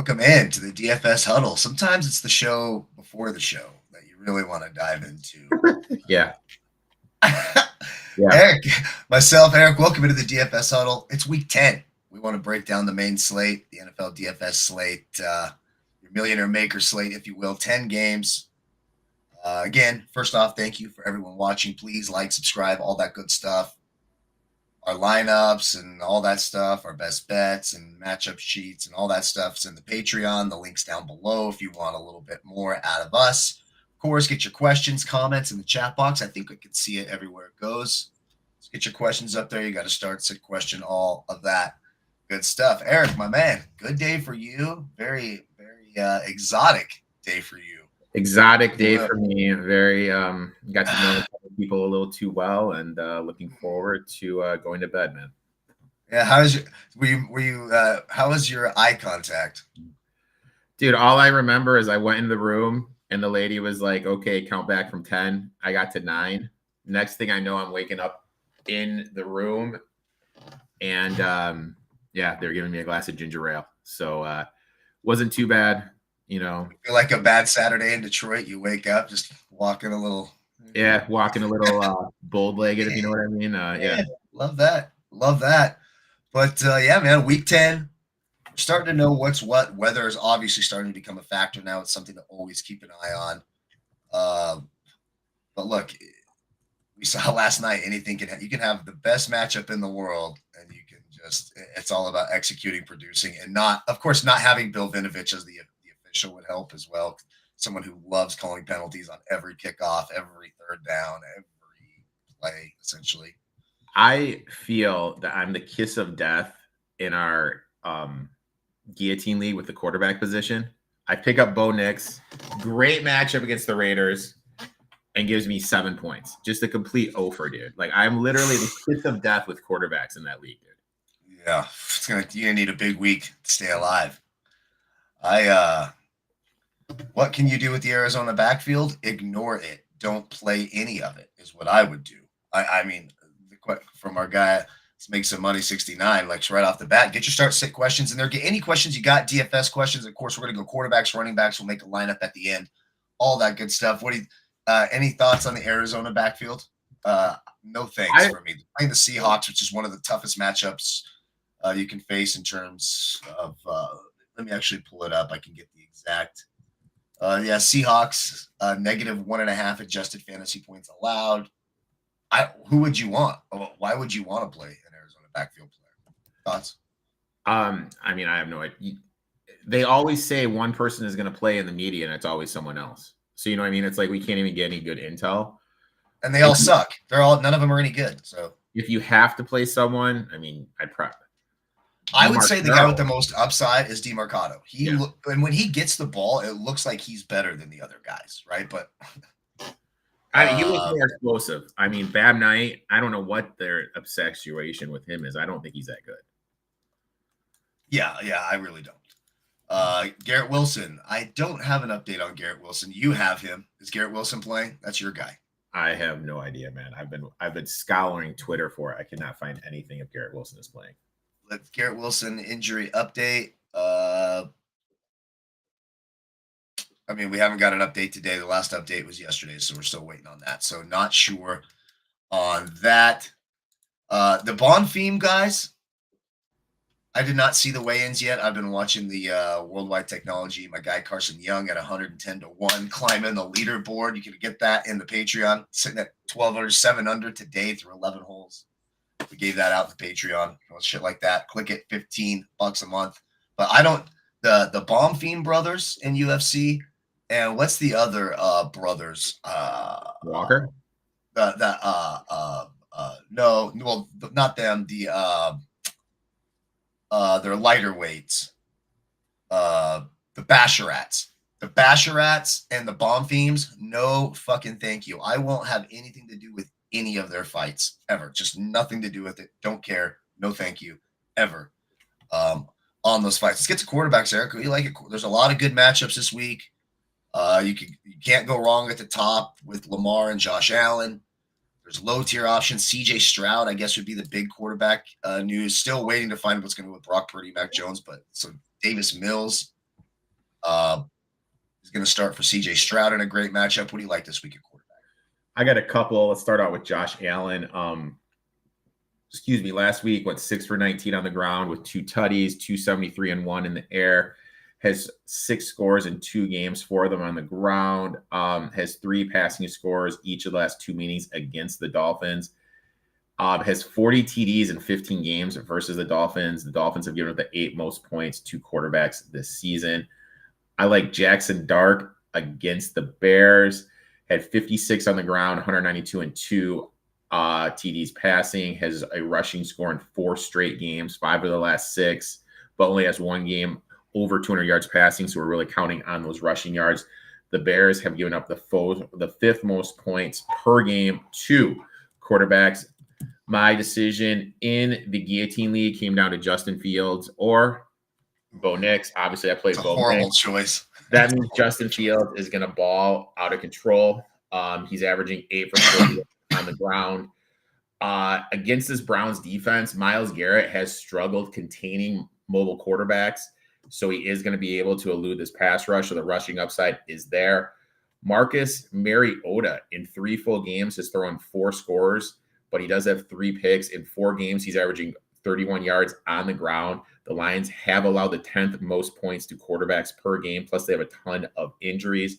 Welcome in to the DFS Huddle. Sometimes it's the show before the show that you really want to dive into. Yeah. Yeah. Erik, Erik, welcome into the DFS Huddle. It's week 10. We want to break down the main slate, the NFL DFS slate, your Millionaire Maker slate, if you will, 10 games. Again, first off, thank you for everyone watching. Please like, subscribe, all that good stuff. Our lineups and all that stuff, our best bets and matchup sheets and all that stuff is in the Patreon. The link's down below if you want a little bit more out of us. Of course, get your questions, comments in the chat box. I think we can see it everywhere it goes. Let's get your questions up there. You got to start, sit, question, all of that good stuff. Erik, my man, good day for you. Very, very exotic day for you. Exotic day for me. Very got to know people a little too well, and looking forward to going to bed, man. Yeah, how was your eye contact? Dude, all I remember is I went in the room and the lady was like, "Okay, count back from 10." I got to 9. Next thing I know, I'm waking up in the room, and yeah, they're giving me a glass of ginger ale. So wasn't too bad. You know, like a bad Saturday in Detroit, you wake up just walking a little. Yeah, walking a little bold-legged, if you know what I mean. Yeah, love that. But yeah, man, week 10, we're starting to know what's what. Weather is obviously starting to become a factor now. It's something to always keep an eye on. But look, we saw last night. You can have the best matchup in the world, and you can it's all about executing, producing, and not having Bill Vinovich as the official would help as well. Someone who loves calling penalties on every kickoff, every third down, every play, essentially. I feel that I'm the kiss of death in our guillotine league with the quarterback position. I pick up Bo Nix, great matchup against the Raiders, and gives me 7 points. Just a complete offer, dude. Like, I'm literally the kiss of death with quarterbacks in that league, dude. Yeah, you're gonna need a big week to stay alive. What can you do with the Arizona backfield? Ignore it. Don't play any of it is what I would do. I mean, from our guy, let's make some money 69, like right off the bat, get your start sit questions in there. Get any questions you got, DFS questions. Of course, we're going to go quarterbacks, running backs. We'll make a lineup at the end. All that good stuff. What do you, any thoughts on the Arizona backfield? No thanks for me. Playing the Seahawks, which is one of the toughest matchups you can face in terms of, let me actually pull it up. I can get the exact. Yeah, Seahawks, -1.5 adjusted fantasy points allowed. Who would you want? Why would you want to play an Arizona backfield player? Thoughts? I mean, I have no idea. They always say one person is going to play in the media, and it's always someone else. So you know what I mean? It's like we can't even get any good intel. And they all suck. None of them are any good. So if you have to play someone, I mean, I would say the guy with the most upside is DeMarcado. And when he gets the ball, it looks like he's better than the other guys, right? But he looks more explosive. I mean, Bab Knight, I don't know what their obsession with him is. I don't think he's that good. Yeah, I really don't. Garrett Wilson. I don't have an update on Garrett Wilson. You have him. Is Garrett Wilson playing? That's your guy. I have no idea, man. I've been scouring Twitter for it. I cannot find anything if Garrett Wilson is playing. Let's Garrett Wilson injury update. I mean, we haven't got an update today. The last update was yesterday, so we're still waiting on that. So not sure on that. The Bonfim guys, I did not see the weigh-ins yet. I've been watching the Worldwide Technology. My guy Carson Young at 110-1 climbing the leaderboard. You can get that in the Patreon, sitting at 1,200, 7 under today through 11 holes. We gave that out to Patreon, shit like that. Click it, $15 a month. But I don't. The Bonfim brothers in UFC, and what's the other brothers? Walker. No, well, not them. They're lighter weights. The Basharats. The Basharats and the Bonfims, no fucking thank you. I won't have anything to do with any of their fights ever. Just nothing to do with it. Don't care. No thank you. Ever. On those fights. Let's get to quarterbacks, Erik. You like it? There's a lot of good matchups this week. You can't go wrong at the top with Lamar and Josh Allen. There's low tier options. CJ Stroud, I guess, would be the big quarterback news. Still waiting to find what's going to do with Brock Purdy, Mac Jones, but so Davis Mills He's going to start for CJ Stroud in a great matchup. What do you like this week at quarterback? I got a couple. Let's start out with Josh Allen. Last week went 6 for 19 on the ground with 2 tutties, 273 and 1 in the air. Has 6 scores in 2 games for them on the ground. Has 3 passing scores each of the last 2 meetings against the Dolphins. Has 40 TDs in 15 games versus the Dolphins. The Dolphins have given up the 8 most points to quarterbacks this season. I like Jackson Dart against the Bears. Had 56 on the ground, 192 and 2 TDs passing. Has a rushing score in 4 straight games, 5 of the last 6, but only has 1 game over 200 yards passing. So we're really counting on those rushing yards. The Bears have given up the 5th most points per game to quarterbacks. My decision in the Guillotine League came down to Justin Fields or Bo Nix. Obviously, I played It's a Bo horrible Nix. choice. That means Justin Fields is going to ball out of control. He's averaging 8 for 40 on the ground. Against this Browns defense, Myles Garrett has struggled containing mobile quarterbacks, so he is going to be able to elude this pass rush, so the rushing upside is there. Marcus Mariota in 3 full games has thrown 4 scores, but he does have 3 picks. In 4 games, he's averaging 31 yards on the ground. The Lions have allowed the 10th most points to quarterbacks per game, plus they have a ton of injuries.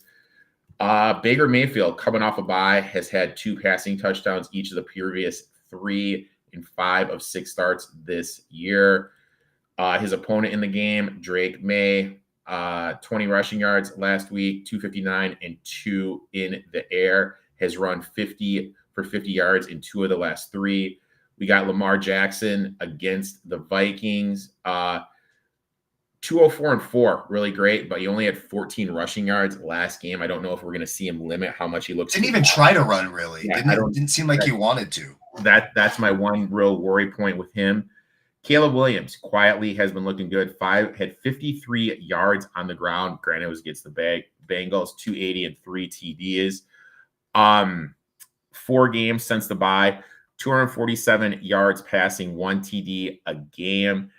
Baker Mayfield, coming off a bye, has had 2 passing touchdowns each of the previous 3 in 5 of 6 starts this year. His opponent in the game, Drake May, 20 rushing yards last week, 259 and 2 in the air, has run 50 for 50 yards in 2 of the last 3. We got Lamar Jackson against the Vikings. 204 and 4, really great, but he only had 14 rushing yards last game. I don't know if we're going to see him limit how much he looks. Didn't even try to run, really. Yeah, didn't seem like he wanted to. That's my one real worry point with him. Caleb Williams quietly has been looking good. Had 53 yards on the ground. Granted, it was against the Bengals, 280 and 3 TDs. 4 games since the bye, 247 yards passing, 1 TD a game.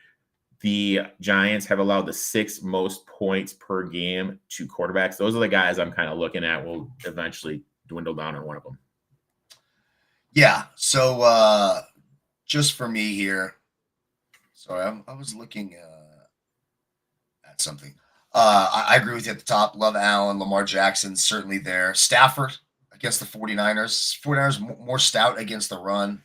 The Giants have allowed the 6th most points per game to quarterbacks. Those are the guys I'm kind of looking at. Will eventually dwindle down on one of them. Yeah. So just for me here, sorry, I was looking at something. I agree with you at the top. Love Allen, Lamar Jackson, certainly there. Stafford against the 49ers. 49ers more stout against the run.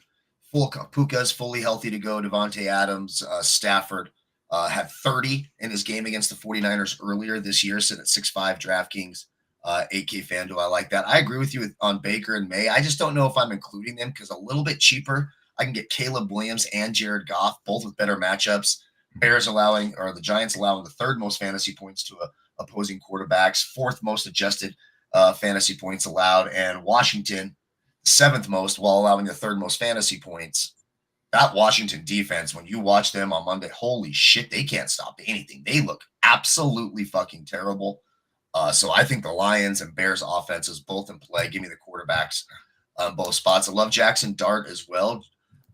Puka's fully healthy to go. Devontae Adams, Stafford had 30 in his game against the 49ers earlier this year, sitting at 6'5" DraftKings, 8K Fanduel. I like that. I agree with you on Baker and May. I just don't know if I'm including them because a little bit cheaper, I can get Caleb Williams and Jared Goff, both with better matchups. The Giants allowing the 3rd most fantasy points to opposing quarterbacks, 4th most adjusted fantasy points allowed, and Washington 7th most while allowing the 3rd most fantasy points. That Washington defense, when you watch them on Monday, holy shit, they can't stop anything. They look absolutely fucking terrible. So I think the Lions and Bears offenses both in play. Give me the quarterbacks on both spots. I love Jackson Dart as well.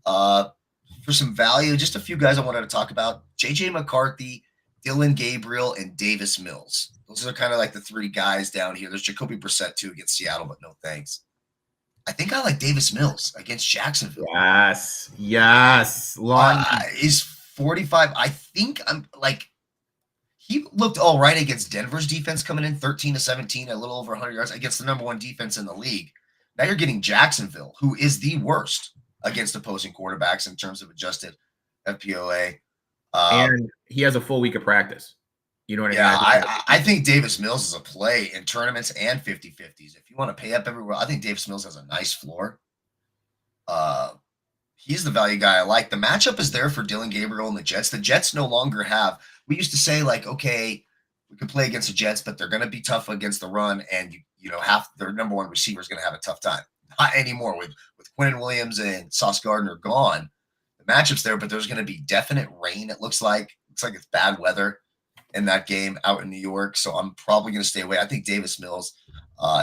For some value, just a few guys I wanted to talk about. JJ McCarthy, Dylan Gabriel, and Davis Mills. Those are kind of like the 3 guys down here. There's Jacoby Brissett too against Seattle, but no thanks. I think I like Davis Mills against Jacksonville. Yes. He's 45. I think he looked all right against Denver's defense coming in 13-17, a little over 100 yards against the number 1 defense in the league. Now you're getting Jacksonville, who is the worst against opposing quarterbacks in terms of adjusted FPOA. And he has a full week of practice. You know what I mean? Yeah, I think Davis Mills is a play in tournaments and 50-50s. If you want to pay up everywhere, I think Davis Mills has a nice floor. He's the value guy I like. The matchup is there for Dylan Gabriel and the Jets. The Jets no longer have. We used to say, like, okay, we could play against the Jets, but they're going to be tough against the run, and half their number 1 receiver is going to have a tough time. Not anymore. With Quinnen Williams and Sauce Gardner gone, the matchup's there, but there's going to be definite rain. It looks like it's bad weather in that game out in New York, so I'm probably going to stay away. I think Davis Mills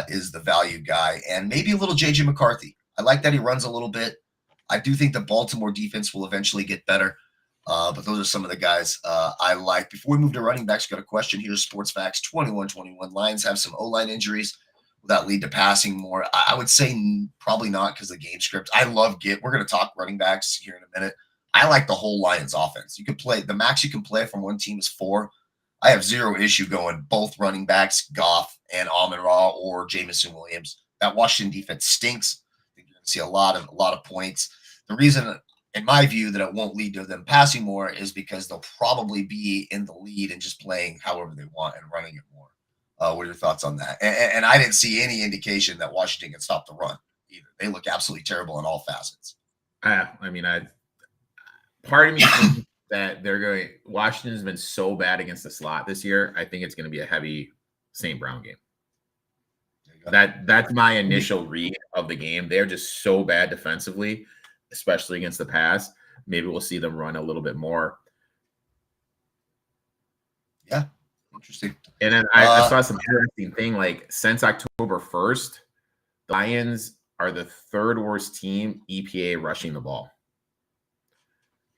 is the value guy, and maybe a little JJ McCarthy. I like that he runs a little bit. I do think the Baltimore defense will eventually get better. But those are some of the guys I like. Before we move to running backs, got a question here. Sports Facts 21-21. Lions have some O-line injuries. Will that lead to passing more? I would say probably not because of the game script. I love We're going to talk running backs here in a minute. I like the whole Lions offense. You can play the max you can play from one team is 4. I have zero issue going both running backs, Goff and Amon-Ra or Jameson Williams. That Washington defense stinks. I think you're going to see a lot of points. The reason, in my view, that it won't lead to them passing more is because they'll probably be in the lead and just playing however they want and running it more. What are your thoughts on that? And I didn't see any indication that Washington can stop the run either. They look absolutely terrible in all facets. Part of me thinks that Washington's been so bad against the slot this year. I think it's going to be a heavy St. Brown game. That's my initial read of the game. They're just so bad defensively, especially against the pass. Maybe we'll see them run a little bit more. Yeah, interesting. And then I saw some interesting thing. Like since October 1st, the Lions are the 3rd worst team EPA rushing the ball.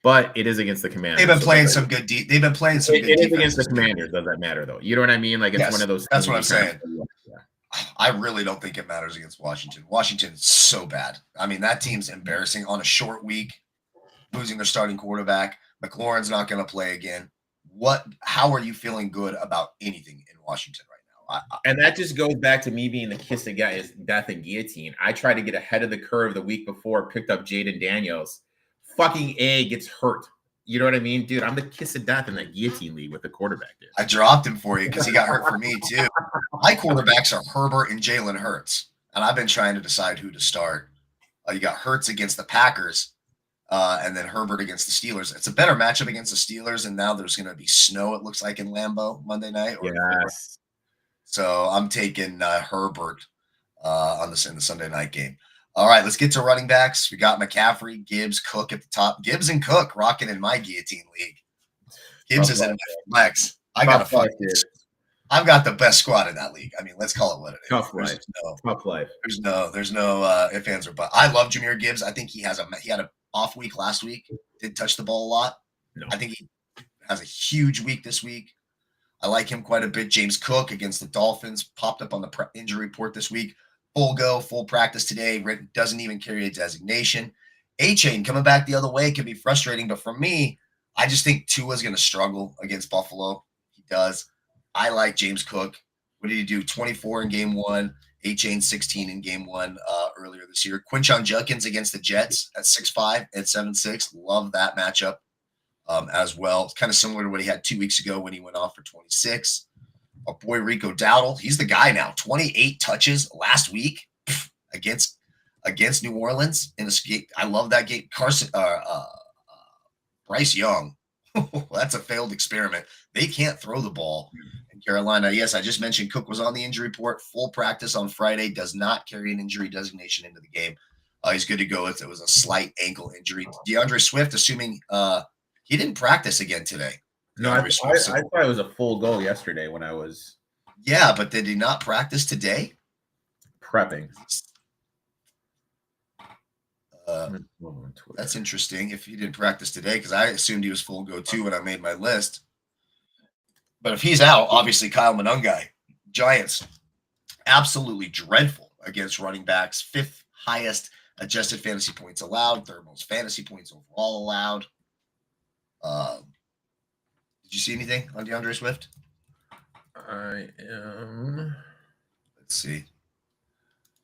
But it is against the Commanders. They've been playing some good. They've been playing some good. It is against the Commanders. Does that matter though? You know what I mean? Like it's one of those. That's what I'm saying. I really don't think it matters against Washington. Washington's so bad. I mean, that team's embarrassing on a short week, losing their starting quarterback. McLaurin's not going to play again. How are you feeling good about anything in Washington right now? And that just goes back to me being the kiss of death and guillotine. I tried to get ahead of the curve the week before, picked up Jaden Daniels. Fucking A gets hurt. You know what I mean? Dude, I'm the kiss of death in that guillotine league with the quarterback, dude. I dropped him for you because he got hurt for me too. My quarterbacks are Herbert and Jalen Hurts, and I've been trying to decide who to start. You got Hurts against the Packers, and then Herbert against the Steelers. It's a better matchup against the Steelers, and now there's going to be snow, it looks like, in Lambeau Monday night. Yes. So I'm taking Herbert in the Sunday night game. All right, let's get to running backs. We got McCaffrey, Gibbs, Cook at the top. Gibbs and Cook rocking in my guillotine league. Gibbs is in my flex. I've got the best squad in that league. I mean, let's call it what it is. Tough life. There's no ifs, ands, or buts. I love Jahmyr Gibbs. I think he had an off week last week. Did touch the ball a lot. No. I think he has a huge week this week. I like him quite a bit. James Cook against the Dolphins popped up on the injury report this week. Full practice today. Doesn't even carry a designation. A-Chain coming back the other way can be frustrating, but for me, I just think Tua's going to struggle against Buffalo. He does. I like James Cook. What did he do? 24 in game 1. A-Chain 16 in game 1 earlier this year. Quinshon Judkins against the Jets at 6'5" and 7'6". Love that matchup as well. It's kind of similar to what he had 2 weeks ago when he went off for 26. Our boy Rico Dowdle, he's the guy now. 28 touches last week against New Orleans in this game. I love that game. Bryce Young, that's a failed experiment. They can't throw the ball in Carolina. Yes, I just mentioned Cook was on the injury report. Full practice on Friday. Does not carry an injury designation into the game. He's good to go if it was a slight ankle injury. DeAndre Swift, assuming he didn't practice again today. No, I thought it was a full go yesterday when I was. Yeah, but did he not practice today? Prepping. That's interesting if he didn't practice today because I assumed he was full go too when I made my list. But if he's out, obviously Kyle Manungai, Giants, absolutely dreadful against running backs. 5th highest adjusted fantasy points allowed, 3rd most fantasy points overall allowed. Did you see anything on DeAndre Swift? I am. Let's see.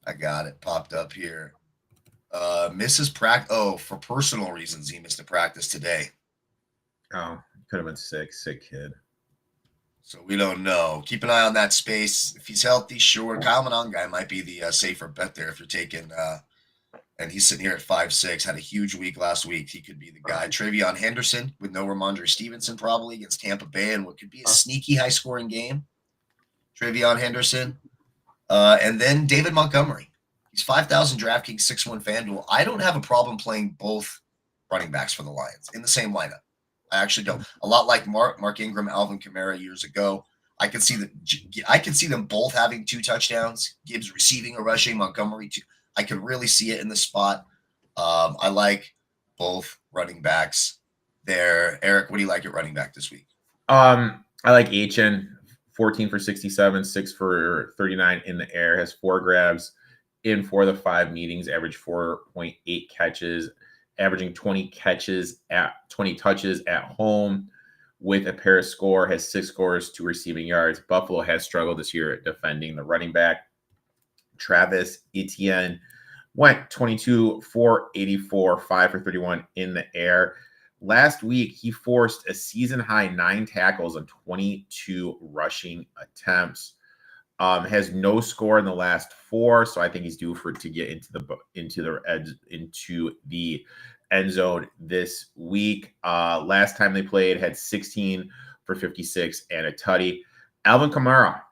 I got it popped up here. Misses practice. Oh, for personal reasons, he missed a practice today. Oh, could have been sick kid. So we don't know. Keep an eye on that space. If he's healthy, sure. Kyle Manungai might be the safer bet there if you're taking. And he's sitting here at 5'6", had a huge week last week. He could be the guy. Travion Henderson with no Ramondre Stevenson probably against Tampa Bay in what could be a sneaky high-scoring game. Travion Henderson. And then David Montgomery. He's 5,000 DraftKings, 6-1 Fanduel. I don't have a problem playing both running backs for the Lions in the same lineup. I actually don't. A lot like Mark Ingram, Alvin Kamara years ago. I can see them both having 2 touchdowns. Gibbs receiving or rushing, Montgomery 2. I could really see it in the spot. I like both running backs there. Erik, what do you like at running back this week? I like HN, 14 for 67, 6 for 39 in the air, has 4 grabs in 4 of the 5 meetings, average 4.8 catches, averaging 20 catches at 20 touches at home with a pair of score, has 6 scores, 2 receiving yards. Buffalo has struggled this year at defending the running back. Travis Etienne went 22 for 84, 5 for 31 in the air. Last week, he forced a season high 9 tackles on 22 rushing attempts. Has no score in the last 4, so I think he's due to get into the end zone this week. Last time they played, had 16 for 56 and a tutty. Alvin Kamara,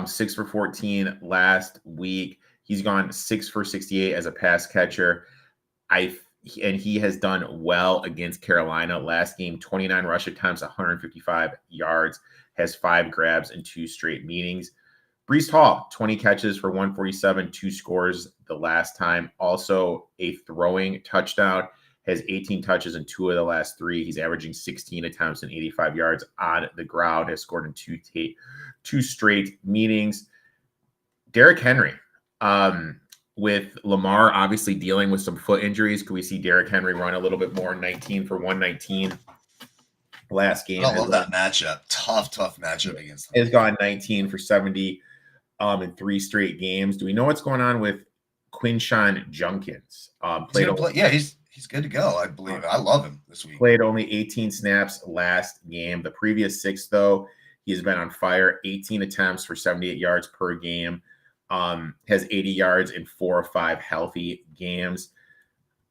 6 for 14 last week. He's gone 6 for 68 as a pass catcher. And he has done well against Carolina. Last game, 29 rush attempts, 155 yards, has 5 grabs in 2 straight meetings. Breece Hall, 20 catches for 147, 2 scores the last time. Also a throwing touchdown, has 18 touches in 2 of the last 3. He's averaging 16 attempts and 85 yards on the ground, has scored in 2 straight meetings. Derrick Henry, with Lamar obviously dealing with some foot injuries, could we see Derrick Henry run a little bit more? 19 for 119 last game. I love that matchup. Tough matchup against them. Has gone 19 for 70 in 3 straight games. Do we know what's going on with Quinshawn Junkins? He's good to go, I believe. I love him this week. Played only 18 snaps last game. The previous 6, though, he's been on fire. 18 attempts for 78 yards per game. Has 80 yards in 4 or 5 healthy games.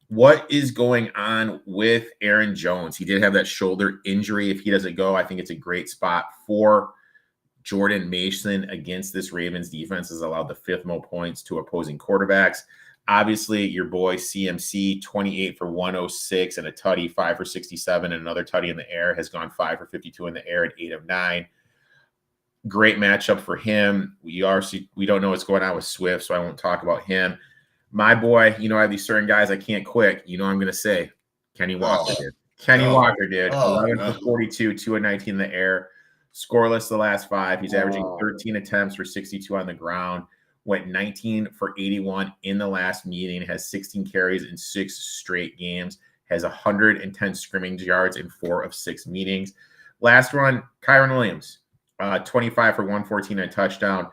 What is going on with Aaron Jones? He did have that shoulder injury. If he doesn't go, I think it's a great spot for Jordan Mason against this Ravens defense. Has allowed the 5th most points to opposing quarterbacks. Obviously, your boy CMC, 28 for 106 and a tutty, 5 for 67, and another tutty in the air, has gone 5 for 52 in the air at 8 of 9. Great matchup for him. We don't know what's going on with Swift, so I won't talk about him. My boy, I have these certain guys I can't quit. I'm going to say Kenny Walker did. Walker did. 11 for 42, 2 of 19 in the air. Scoreless the last 5. He's averaging 13 attempts for 62 on the ground. Went 19 for 81 in the last meeting. Has 16 carries in 6 straight games. Has 110 scrimmage yards in 4 of 6 meetings. Last one, Kyron Williams. 25 for 114 and a touchdown.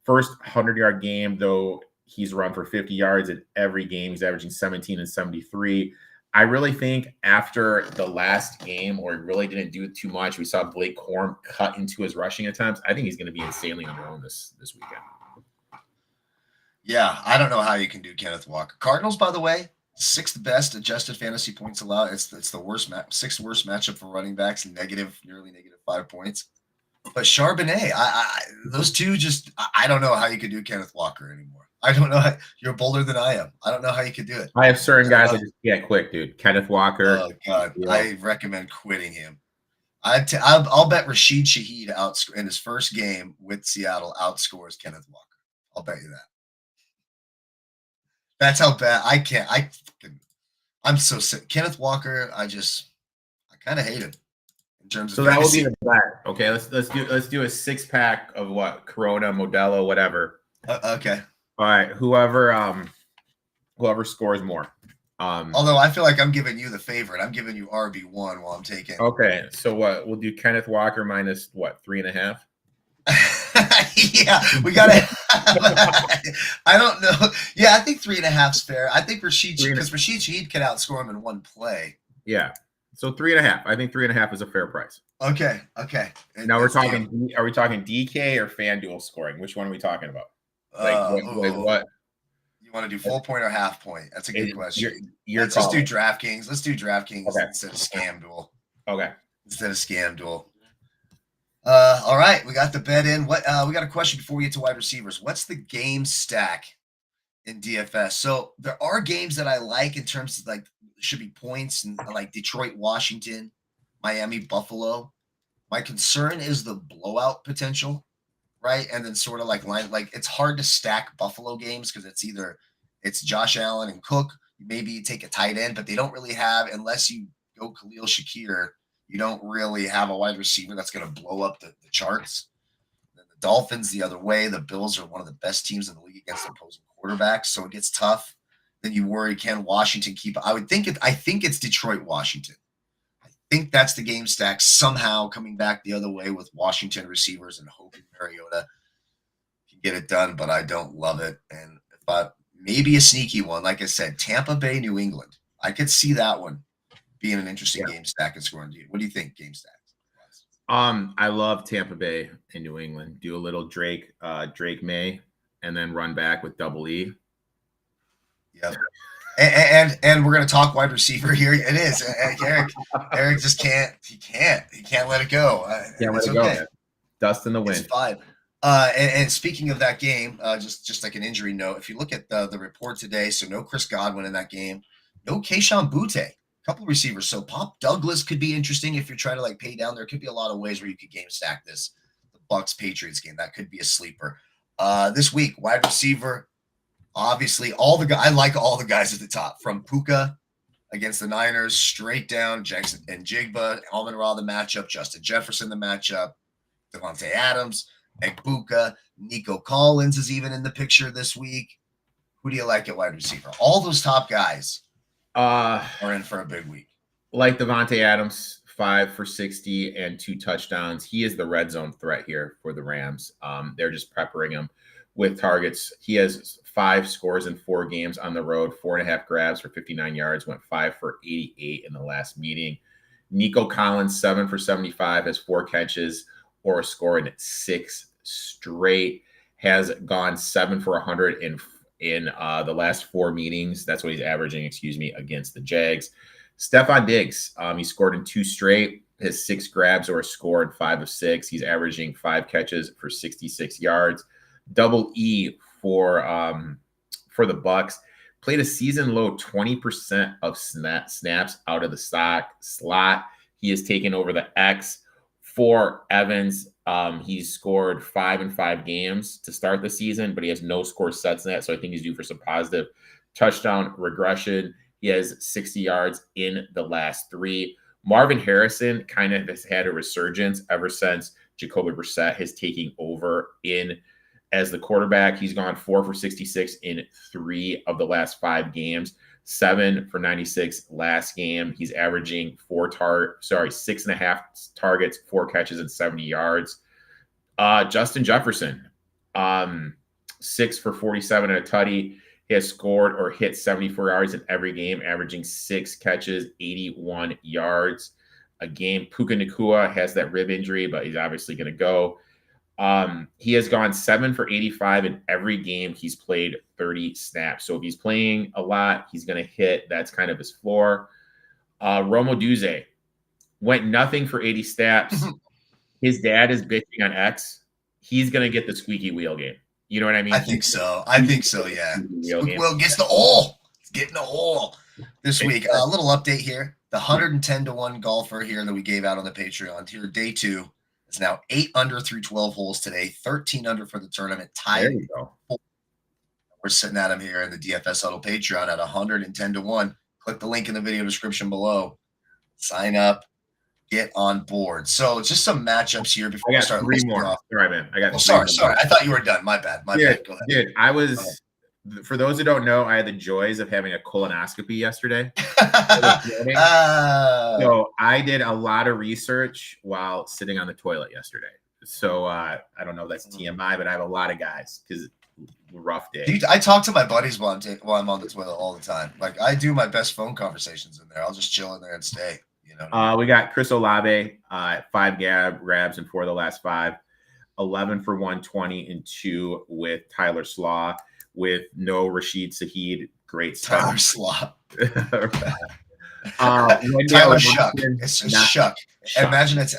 First 100-yard game, though, he's run for 50 yards in every game. He's averaging 17 and 73. I really think after the last game, where he really didn't do too much, we saw Blake Corum cut into his rushing attempts. I think he's going to be insanely underowned this weekend. Yeah, I don't know how you can do Kenneth Walker. Cardinals, by the way, 6th best adjusted fantasy points allowed. It's the worst 6th worst matchup for running backs, nearly negative 5 points. But Charbonnet, those two I don't know how you could do Kenneth Walker anymore. I don't know. You're bolder than I am. I don't know how you could do it. I have certain guys that just can't quit, dude. Kenneth Walker. Oh, God. I recommend quitting him. I'll bet Rashid Shaheed in his first game with Seattle outscores Kenneth Walker. I'll bet you that. That's how bad I can't. I'm so sick. Kenneth Walker, I kind of hate him. So that will be the bet. Okay, let's do a 6-pack of what? Corona, Modelo, whatever. Okay. All right. Whoever scores more. Although I feel like I'm giving you the favorite. I'm giving you RB1 while I'm taking. Okay. So what? We'll do Kenneth Walker minus what? 3.5. Yeah, we gotta. I don't know. Yeah, I think 3.5 is fair. I think Rashid Shaheed can outscore him in one play. Yeah. So 3.5. I think 3.5 is a fair price. Okay. Now we're talking. Are we talking DK or Fanduel scoring? Which one are we talking about? What? You want to do full point or half point? That's a good question. Let's just do DraftKings. Let's do DraftKings instead of FanDuel. Okay. Instead of FanDuel. All right, we got the bet in. We got a question before we get to wide receivers. What's the game stack in DFS? So there are games that I like in terms of should be points, and like Detroit, Washington, Miami, Buffalo. My concern is the blowout potential, right? And then sort of it's hard to stack Buffalo games because it's Josh Allen and Cook. Maybe you take a tight end, but they don't really have, unless you go Khalil Shakir, you don't really have a wide receiver that's going to blow up the charts. Then the Dolphins the other way. The Bills are one of the best teams in the league against opposing quarterbacks, so it gets tough. Then you worry, can Washington keep? I think it's Detroit, Washington. I think that's the game stack somehow coming back the other way with Washington receivers and hoping Mariota can get it done, but I don't love it. And maybe a sneaky one, like I said, Tampa Bay, New England. I could see that one being an interesting game stack and scoring. What do you think, game stacks? I love Tampa Bay and New England. Do a little Drake May, and then run back with double E. Yep. And we're gonna talk wide receiver here. It is Erik just can't let it go. Can't let it go. Man. Dust in the wind. It's fine. And speaking of that game, just like an injury note, if you look at the report today, so no Chris Godwin in that game, no Kayshon Boutte, couple of receivers. So Pop Douglas could be interesting if you're trying to like pay down. There could be a lot of ways where you could game stack this. The Bucks Patriots game, that could be a sleeper. This week, wide receiver, obviously I like all the guys at the top, from Puka against the Niners straight down, Jackson and Jigba, Amon-Ra the matchup, Justin Jefferson the matchup, Devontae Adams, Egbuka, Nico Collins is even in the picture this week. Who do you like at wide receiver? All those top guys are in for a big week. Like Devontae Adams, 5 for 60 and 2 touchdowns. He is the red zone threat here for the Rams. They're just peppering him with targets. He has 5 scores in 4 games on the road, 4.5 grabs for 59 yards, went 5 for 88 in the last meeting. Nico Collins, 7 for 75, has 4 catches or a score in 6 straight, has gone 7 for 100 in the last 4 meetings. That's what he's averaging, against the Jags. Stephon Diggs, he scored in 2 straight, has 6 grabs or a score in 5 of 6. He's averaging 5 catches for 66 yards. Double E for the Bucks. Played a season low 20% of snaps out of the slot. He has taken over the X for Evans. He's scored 5 in 5 games to start the season, but he has no score sets in that, so I think he's due for some positive touchdown regression. He has 60 yards in the last 3. Marvin Harrison kind of has had a resurgence ever since Jacoby Brissett has taken over as the quarterback. He's gone 4 for 66 in 3 of the last 5 games, 7 for 96 last game. He's averaging 6.5 targets, 4 catches, and 70 yards. Justin Jefferson, 6 for 47 and a tutty. He has scored or hit 74 yards in every game, averaging 6 catches, 81 yards a game. Puka Nacua has that rib injury, but he's obviously going to go. He has gone 7 for 85 in every game. He's played 30 snaps. So if he's playing a lot, he's going to hit. That's kind of his floor. Romo Duze went nothing for 80 snaps. His dad is bitching on X. He's going to get the squeaky wheel game. You know what I mean? I think so, yeah. Will gets the all. He's getting the all this week. A little update here. The 110-1 golfer here that we gave out on the Patreon here, day 2. It's now 8 under through 12 holes today, 13 under for the tournament. Tied. There you go. We're sitting at him here in the DFS Huddle Patreon at 110-1. Click the link in the video description below. Sign up. Get on board. So just some matchups here before we start. 3 more. Sorry, man. I got. Sorry. I thought you were done. My bad. Go ahead. Dude, I was. For those who don't know, I had the joys of having a colonoscopy yesterday. So I did a lot of research while sitting on the toilet yesterday. So I don't know if that's TMI, but I have a lot of guys because rough day. Dude, I talk to my buddies while I'm on the toilet all the time. Like I do my best phone conversations in there. I'll just chill in there and stay. You know. We got Chris Olave, 5 grabs and 4 of the last 5, 11 for 120 and 2 with Tyler Slaw. With no Rashid Shaheed, great stuff. Tyler Slaw. Tyler Shuck. It's just Shuck. Imagine it's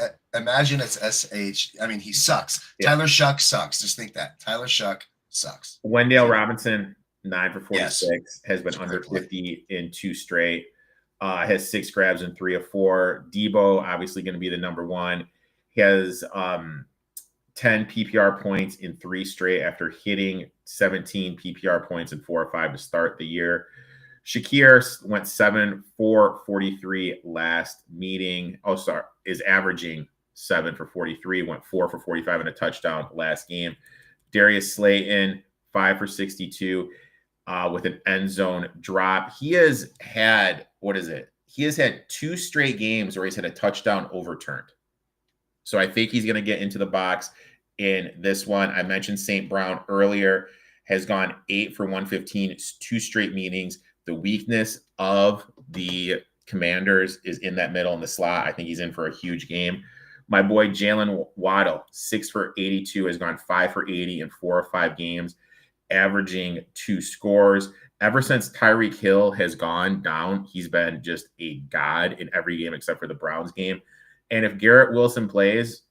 SH. I mean, he sucks. Yeah. Tyler Shuck sucks. Just think that. Tyler Shuck sucks. Wendell Robinson, 9 for 46, has been under 50 in 2 straight. Has 6 grabs and 3 of 4. Debo, obviously going to be the number 1. He has 10 PPR points in 3 straight after hitting 17 PPR points in 4 or 5 to start the year. Shakir went 7 for 43 last meeting. Oh, sorry, is averaging 7 for 43, went 4 for 45 and a touchdown last game. Darius Slayton, 5 for 62 with an end zone drop. He has had, He has had 2 straight games where he's had a touchdown overturned. So I think he's going to get into the box in this one. I mentioned St. Brown earlier, has gone 8 for 115, 2 straight meetings. The weakness of the Commanders is in that middle in the slot. I think he's in for a huge game. My boy Jalen Waddle, 6 for 82, has gone 5 for 80 in 4 or 5 games, averaging 2 scores. Ever since Tyreek Hill has gone down, he's been just a god in every game except for the Browns game. And if Garrett Wilson plays,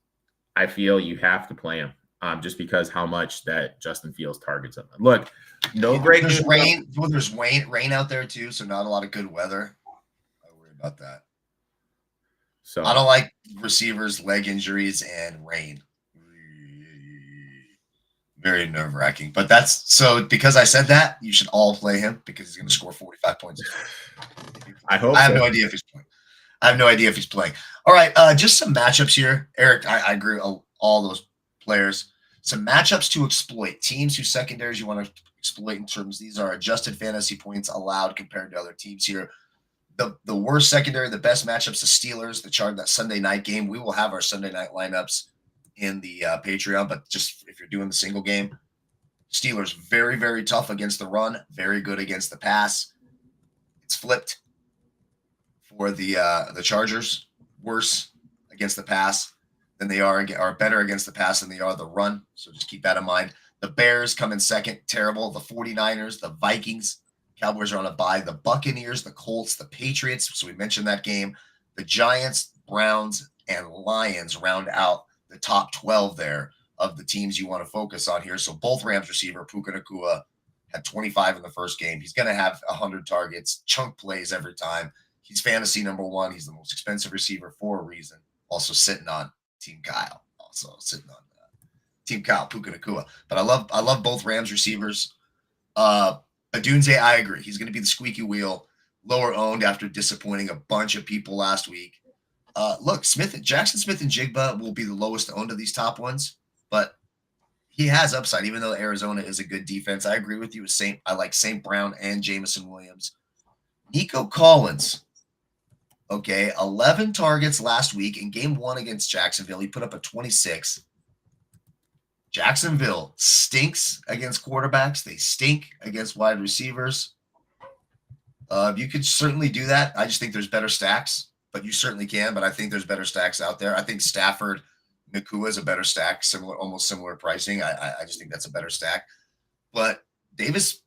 I feel you have to play him just because how much that Justin Fields targets him. Look, no great There's news. rain. Well, there's rain out there too, so not a lot of good weather. I worry about that. So I don't like receivers, leg injuries, and rain. Very nerve-wracking. But that's so because I said that, you should all play him because he's going to score 45 points. I hope I have no idea if he's playing. I have no idea if he's playing. All right, just some matchups here. Erik, I agree with all those players. Some matchups to exploit. Teams whose secondaries you want to exploit in terms. These are adjusted fantasy points allowed compared to other teams here. The worst secondary, the best matchups, the Steelers, that Sunday night game. We will have our Sunday night lineups in the Patreon, but just if you're doing the single game, Steelers very, very tough against the run, very good against the pass. It's flipped for the Chargers, worse against the pass than they are better against the pass than they are the run. So just keep that in mind. The Bears come in second, terrible. The 49ers, the Vikings, Cowboys are on a bye. The Buccaneers, the Colts, the Patriots. So we mentioned that game. The Giants, Browns, and Lions round out the top 12 there of the teams you want to focus on here. So both Rams receiver, Puka Nacua, had 25 in the first game. He's going to have 100 targets, chunk plays every time. He's fantasy number 1. He's the most expensive receiver for a reason. Also sitting on Team Kyle. Team Kyle, Puka Nacua. But I love both Rams receivers. Adunze, I agree. He's going to be the squeaky wheel, lower owned after disappointing a bunch of people last week. Look, Jackson Smith and Jigba will be the lowest owned of these top ones, but he has upside, even though Arizona is a good defense. I agree with you. I like St. Brown and Jameson Williams. Nico Collins, okay, 11 targets last week in game 1 against Jacksonville. He put up a 26. Jacksonville stinks against quarterbacks. They stink against wide receivers. You could certainly do that. I just think there's better stacks, but you certainly can. But I think there's better stacks out there. I think Stafford, Nacua is a better stack, almost similar pricing. I just think that's a better stack. But Davis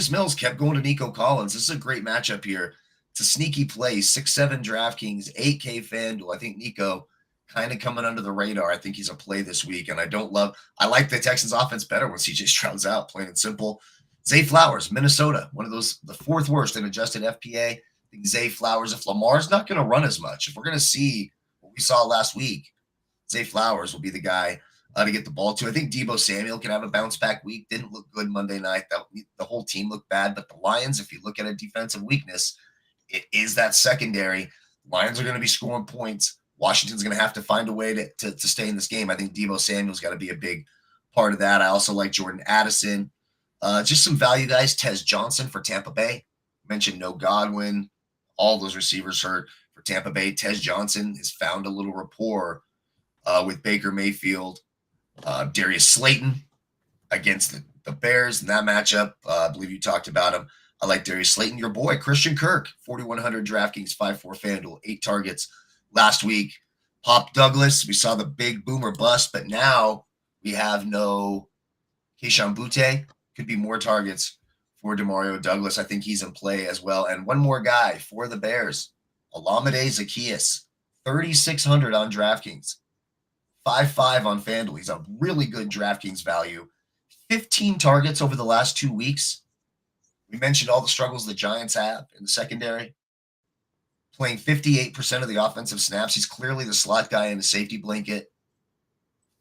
Mills kept going to Nico Collins. This is a great matchup here. It's a sneaky play. 6-7 DraftKings, 8K FanDuel. I think Nico kind of coming under the radar. I think he's a play this week, and I like the Texans offense better when CJ Stroud's out, plain and simple. Zay Flowers, Minnesota, one of those, the 4th worst in adjusted FPA. I think Zay Flowers, if Lamar's not going to run as much, if we're going to see what we saw last week, Zay Flowers will be the guy to get the ball to. I think Deebo Samuel can have a bounce back week. Didn't look good Monday night. The whole team looked bad, but the Lions, if you look at a defensive weakness, it is that secondary. Lions are going to be scoring points. Washington's going to have to find a way to stay in this game. I think Deebo Samuel's got to be a big part of that. I also like Jordan Addison. Just some value guys. Tez Johnson for Tampa Bay. Mentioned no Godwin. All those receivers hurt for Tampa Bay. Tez Johnson has found a little rapport with Baker Mayfield. Darius Slayton against the Bears in that matchup. I believe you talked about him. I like Darius Slayton. Your boy, Christian Kirk, 4,100 DraftKings, 5-4 FanDuel, 8 targets last week. Pop Douglas, we saw the big boomer bust, but now we have no Keyshawn Butte. Could be more targets for Demario Douglas. I think he's in play as well. And one more guy for the Bears, Olamide Zaccheaus, 3,600 on DraftKings, 5-5 on FanDuel. He's a really good DraftKings value. 15 targets over the last 2 weeks. We mentioned all the struggles the Giants have in the secondary. Playing 58% of the offensive snaps. He's clearly the slot guy in the safety blanket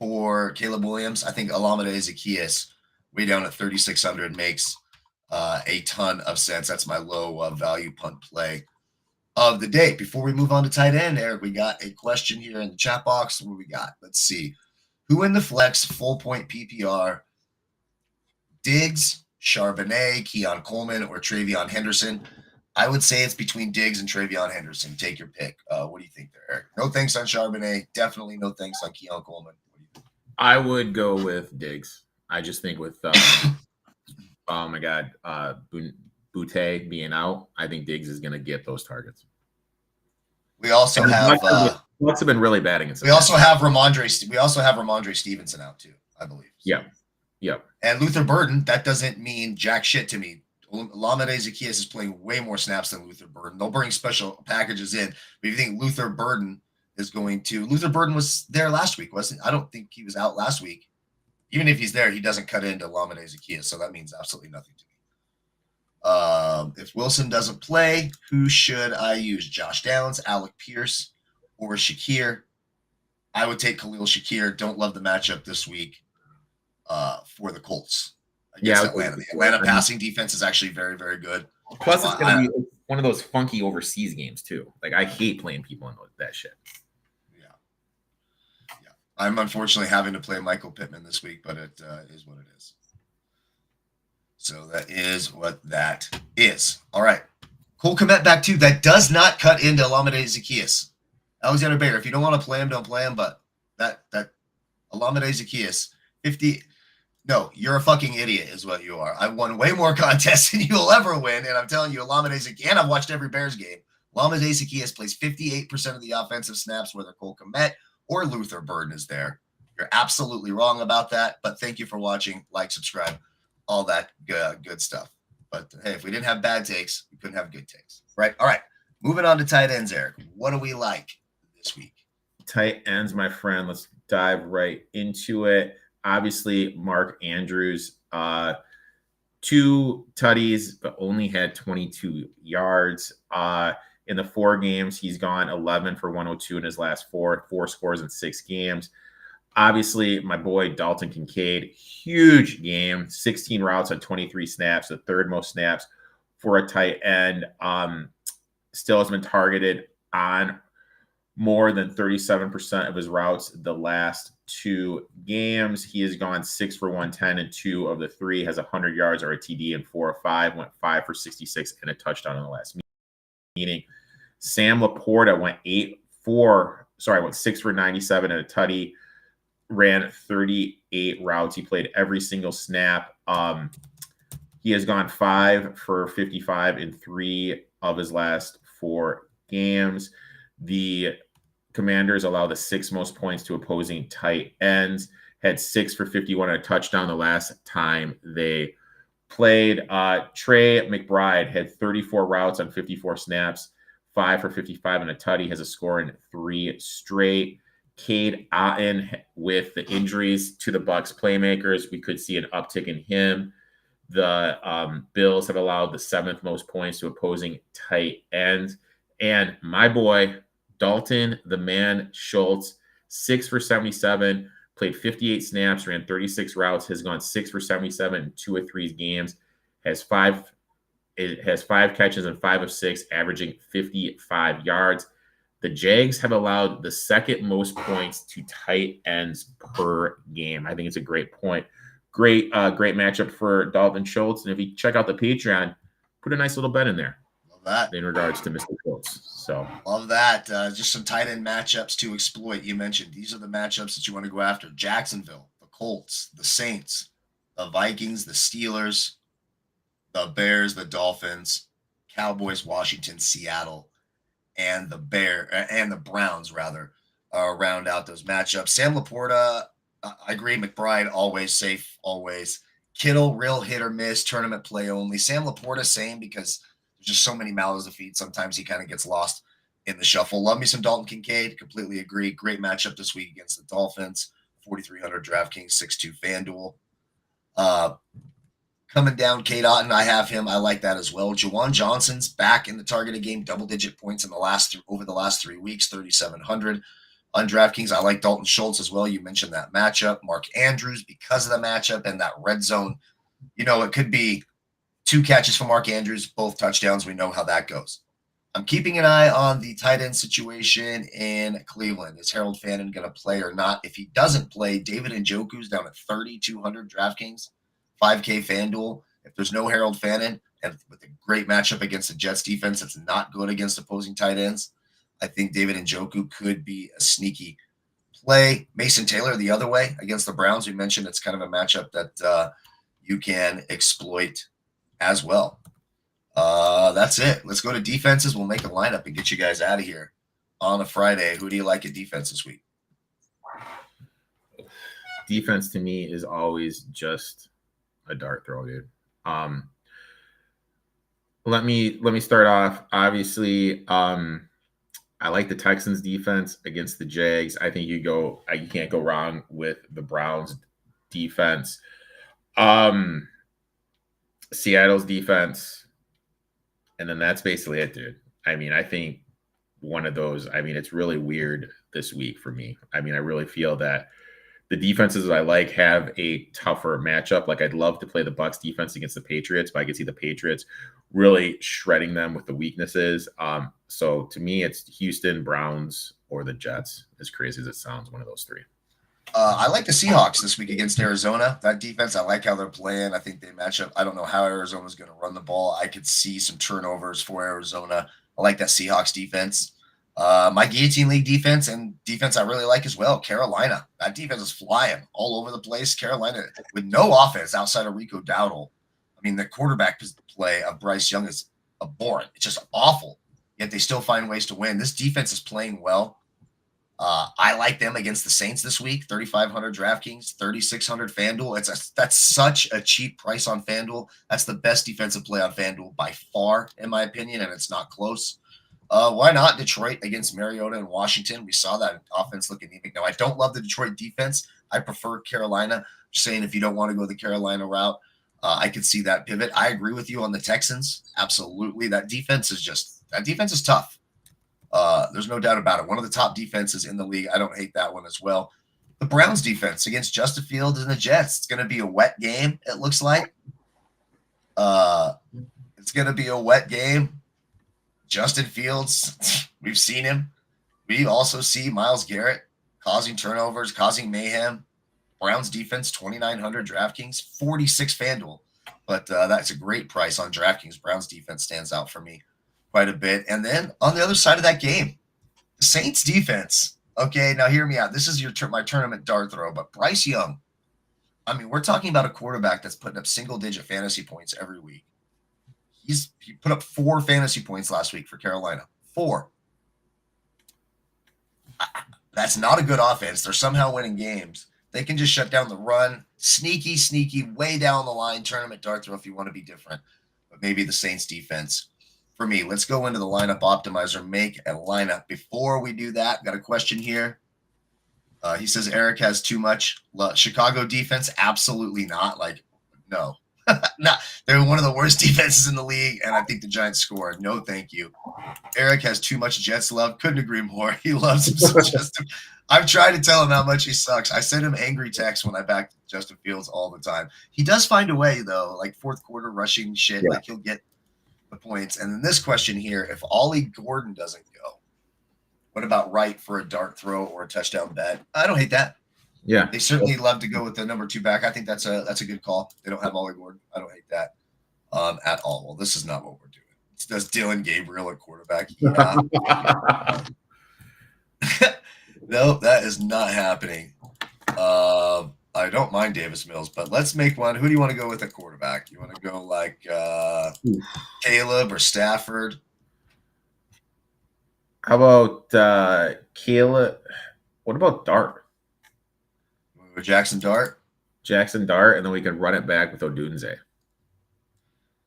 for Caleb Williams. I think Olamide Zaccheaus, way down at 3,600, makes a ton of sense. That's my low value punt play of the day. Before we move on to tight end, Erik, we got a question here in the chat box. What we got? Let's see. Who in the flex full point PPR? Diggs, Charbonnet, Keon Coleman, or Travion Henderson? I would say it's between Diggs and Travion Henderson. Take your pick. What do you think there, Erik? No thanks on Charbonnet. Definitely no thanks on Keon Coleman. What do you think? I would go with Diggs. I just think with oh my God, Boutte being out, I think Diggs is going to get those targets. We also have Bucks have been really bad against. We also have Ramondre Stevenson out too, I believe. So. Yeah. And Luther Burden. That doesn't mean jack shit to me. Olamide Zaccheaus is playing way more snaps than Luther Burden. They'll bring special packages in, but if you think Luther Burden is going to, Luther Burden was there last week, wasn't he? I don't think he was out last week. Even if he's there, he doesn't cut into Olamide Zaccheaus, so that means absolutely nothing to me. If Wilson doesn't play, who should I use? Josh Downs, Alec Pierce, or Shakir? I would take Khalil Shakir. Don't love the matchup this week for the Colts against Atlanta. The Atlanta passing defense is actually very, very good. Plus, it's going to be one of those funky overseas games too. Like, I hate playing people in that shit. Yeah. I'm unfortunately having to play Michael Pittman this week, but it is what it is. So that is what that is. All right. Cole Kmet back too. That does not cut into Olamide Zaccheaus. Alexander Bayer, if you don't want to play him, don't play him. But that Olamide Zaccheaus, 50. No, you're a fucking idiot is what you are. I've won way more contests than you'll ever win. And I'm telling you, Olamide Zaccheaus, and I've watched every Bears game. Olamide Zaccheaus plays 58% of the offensive snaps, whether Cole Kmet or Luther Burden is there. You're absolutely wrong about that. But thank you for watching. Like, subscribe, all that good stuff. But hey, if we didn't have bad takes, we couldn't have good takes. Right? All right. Moving on to tight ends, Erik. What do we like this week? Tight ends, my friend. Let's dive right into it. Obviously, Mark Andrews, 2 tutties, but only had 22 yards. In the 4 games, he's gone 11 for 102 in his last 4 scores in 6 games. Obviously, my boy Dalton Kincaid, huge game, 16 routes on 23 snaps, the 3rd most snaps for a tight end. Still has been targeted on more than 37% of his routes the last 2 games. He has gone 6 for 110 in 2 of the 3, has 100 yards or a TD in 4 of 5, went 5 for 66 and a touchdown in the last meeting. Sam Laporta went 6 for 97 and a tutty, ran 38 routes. He played every single snap. He has gone 5 for 55 in 3 of his last 4 games. The Commanders allow the 6th most points to opposing tight ends, had 6 for 51 and a touchdown the last time they played. Trey McBride had 34 routes on 54 snaps, 5 for 55 and a tutty, has a score in 3 straight. Cade Otton, with the injuries to the Bucks playmakers, we could see an uptick in him. The Bills have allowed the 7th most points to opposing tight ends. And my boy, Dalton, the man Schultz, 6 for 77, played 58 snaps, ran 36 routes, has gone 6 for 77 in 2 of 3 games, has 5 catches and 5 of 6, averaging 55 yards. The Jags have allowed the 2nd most points to tight ends per game. I think it's a great point. Great matchup for Dalton Schultz. And if you check out the Patreon, put a nice little bet in there. That in regards to Mr. Schultz. So love that. Just some tight end matchups to exploit. You mentioned these are the matchups that you want to go after. Jacksonville, the Colts, the Saints, the Vikings, the Steelers, the Bears, the Dolphins, Cowboys, Washington, Seattle, and the Browns rather round out those matchups. Sam Laporta, I agree. McBride, always safe, always. Kittle, real hit or miss, tournament play only. Sam Laporta, same, because there's just so many mouths to feed. Sometimes he kind of gets lost in the shuffle. Love me some Dalton Kincaid. Completely agree. Great matchup this week against the Dolphins. 4,300 DraftKings, 6'2 FanDuel. Coming down, Cade Otton, I have him. I like that as well. Juwan Johnson's back in the targeted game, double-digit points in over the last 3 weeks, 3,700 on DraftKings. I like Dalton Schultz as well. You mentioned that matchup. Mark Andrews, because of the matchup and that red zone, it could be 2 catches for Mark Andrews, both touchdowns. We know how that goes. I'm keeping an eye on the tight end situation in Cleveland. Is Harold Fannin going to play or not? If he doesn't play, David Njoku's down at 3,200 DraftKings, 5K FanDuel. If there's no Harold Fannin, and with a great matchup against the Jets defense that's not good against opposing tight ends, I think David Njoku could be a sneaky play. Mason Taylor the other way against the Browns. We mentioned it's kind of a matchup that you can exploit as well. That's it. Let's go to defenses. We'll make a lineup and get you guys out of here on a Friday. Who do you like at defense this week? Defense to me is always just a dart throw, dude. Let me start off. Obviously, I like the Texans defense against the Jags. I think you can't go wrong with the Browns defense. Seattle's defense. And then that's basically it, dude. I mean, I think one of those, it's really weird this week for me. I really feel that the defenses I like have a tougher matchup. Like, I'd love to play the Bucs defense against the Patriots, but I could see the Patriots really shredding them with the weaknesses. So to me, it's Houston, Browns, or the Jets. As crazy as it sounds, one of those three. I like the Seahawks this week against Arizona. That defense, I like how they're playing. I think they match up. I don't know how Arizona's going to run the ball. I could see some turnovers for Arizona. I like that Seahawks defense. My Guillotine League defense and defense I really like as well, Carolina. That defense is flying all over the place. Carolina with no offense outside of Rico Dowdle. The quarterback play of Bryce Young is abhorrent. It's just awful, yet they still find ways to win. This defense is playing well. I like them against the Saints this week. 3,500 DraftKings, 3,600 FanDuel. That's such a cheap price on FanDuel. That's the best defensive play on FanDuel by far, in my opinion, and it's not close. Why not Detroit against Mariota and Washington? We saw that offense look anemic. Now, I don't love the Detroit defense. I prefer Carolina. Just saying, if you don't want to go the Carolina route, I could see that pivot. I agree with you on the Texans. Absolutely. That defense is tough. There's no doubt about it. One of the top defenses in the league. I don't hate that one as well. The Browns defense against Justin Fields and the Jets. It's going to be a wet game, it looks like. It's going to be a wet game. Justin Fields, we've seen him. We also see Myles Garrett causing turnovers, causing mayhem. Browns defense, 2,900 DraftKings, 46 FanDuel. But that's a great price on DraftKings. Browns defense stands out for me quite a bit. And then on the other side of that game, the Saints defense. Okay, now hear me out. This is my tournament dart throw, but Bryce Young. We're talking about a quarterback that's putting up single-digit fantasy points every week. He put up 4 fantasy points last week for Carolina. 4. That's not a good offense. They're somehow winning games. They can just shut down the run. Sneaky, way down the line tournament dart throw if you want to be different. But maybe the Saints defense. For me, let's go into the lineup optimizer, make a lineup. Before we do that, got a question here. He says Erik has too much Chicago defense. Absolutely not. No. No, they're one of the worst defenses in the league, and I think the Giants score. No, thank you. Erik has too much Jets love. Couldn't agree more. He loves him some Justin. I've tried to tell him how much he sucks. I send him angry texts when I back Justin Fields all the time. He does find a way, though, like fourth quarter rushing shit. Yeah. He'll get the points. And then this question here, if Ollie Gordon doesn't go, what about Wright for a dart throw or a touchdown bet? I don't hate that. Yeah, they certainly love to go with the number 2 back. I think that's a good call. They don't have Ollie Gordon. I don't hate that at all. Well, this is not what we're doing. Does Dylan Gabriel at quarterback? Yeah. Nope, that is not happening. I don't mind Davis Mills, but let's make one. Who do you want to go with at quarterback? You want to go like Caleb or Stafford? How about Caleb? What about Dart? Jackson Dart, and then we can run it back with Odunze.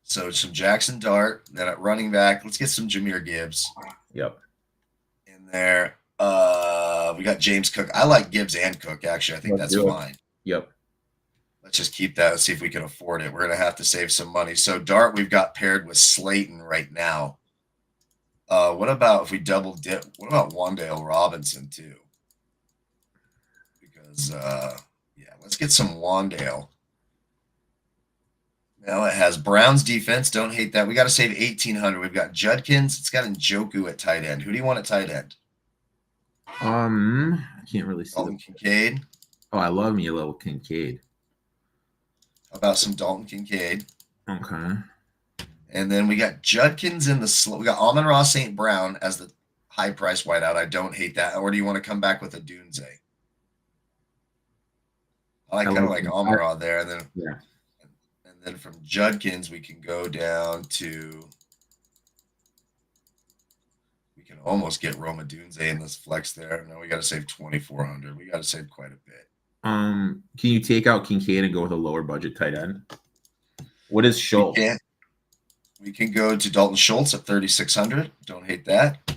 So some Jackson Dart, then at running back, let's get some Jahmyr Gibbs. Yep. In there, we got James Cook. I like Gibbs and Cook, actually. I think that's fine. Yep. Let's just keep that and see if we can afford it. We're going to have to save some money. So Dart, we've got paired with Slayton right now. What about if we double dip? What about Wan'Dale Robinson too? Because, let's get some Wan'Dale. Well, it has Browns defense. Don't hate that. We got to save 1,800. We've got Judkins. It's got Njoku at tight end. Who do you want at tight end? I can't really see Dalton Kincaid. Oh, I love me a little Kincaid. How about some Dalton Kincaid? Okay. And then we got Judkins in the slot. We got Amon-Ra St. Brown as the high price whiteout. I don't hate that. Or do you want to come back with a Dunze? I kind of like Amon-Ra there. And then, and then from Judkins, we can go down to. We can almost get Roma Dunze in this flex there. No, we got to save 2,400. We got to save quite a bit. Can you take out Kincaid and go with a lower budget tight end? What is Schultz? We can go to Dalton Schultz at 3,600. Don't hate that. You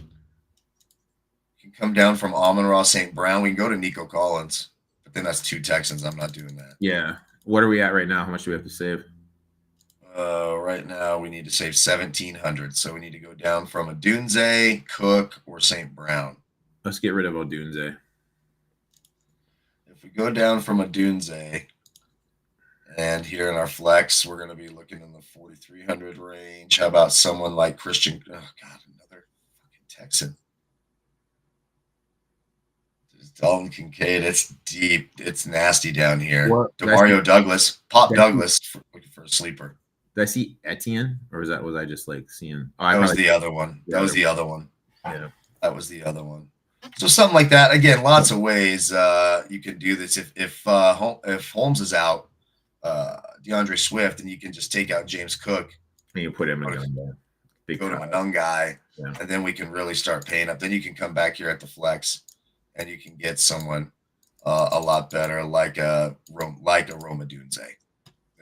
can come down from Amon-Ra St. Brown. We can go to Nico Collins, but then that's 2 Texans. I'm not doing that. Yeah. What are we at right now? How much do we have to save? Right now we need to save 1,700. So we need to go down from a Dunze, Cook, or St. Brown. Let's get rid of Odunze. If we go down from a Dunze, and here in our flex, we're going to be looking in the 4,300 range. How about someone like Christian? Oh, God, another fucking Texan. There's Dalton Kincaid. It's deep. It's nasty down here. Demario Douglas. Pop Douglas looking for a sleeper. Did I see Etienne? Or was I just like seeing? Oh, that was the other one. That was the other one. Yeah. That was the other one. So something like that. Again, lots of ways you can do this. If Holmes is out, DeAndre Swift, and you can just take out James Cook and you put him in go to a guy, yeah. And then we can really start paying up. Then you can come back here at the flex, and you can get someone a lot better, like a Roma Dunze.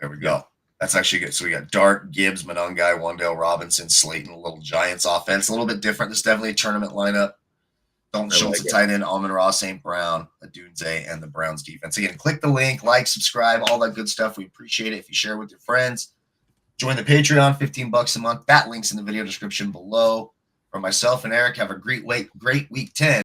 There we go. That's actually good. So we got Dart, Gibbs, Monangai, Wandale Robinson, Slayton, a little Giants offense, a little bit different. This is definitely a tournament lineup. Dalton Schultz, a tight end, Amon-Ra St. Brown, a Dunze, and the Browns defense. Again, click the link, like, subscribe, all that good stuff. We appreciate it if you share with your friends. Join the Patreon, $15 a month. That link's in the video description below. For myself and Erik, have a great week 10.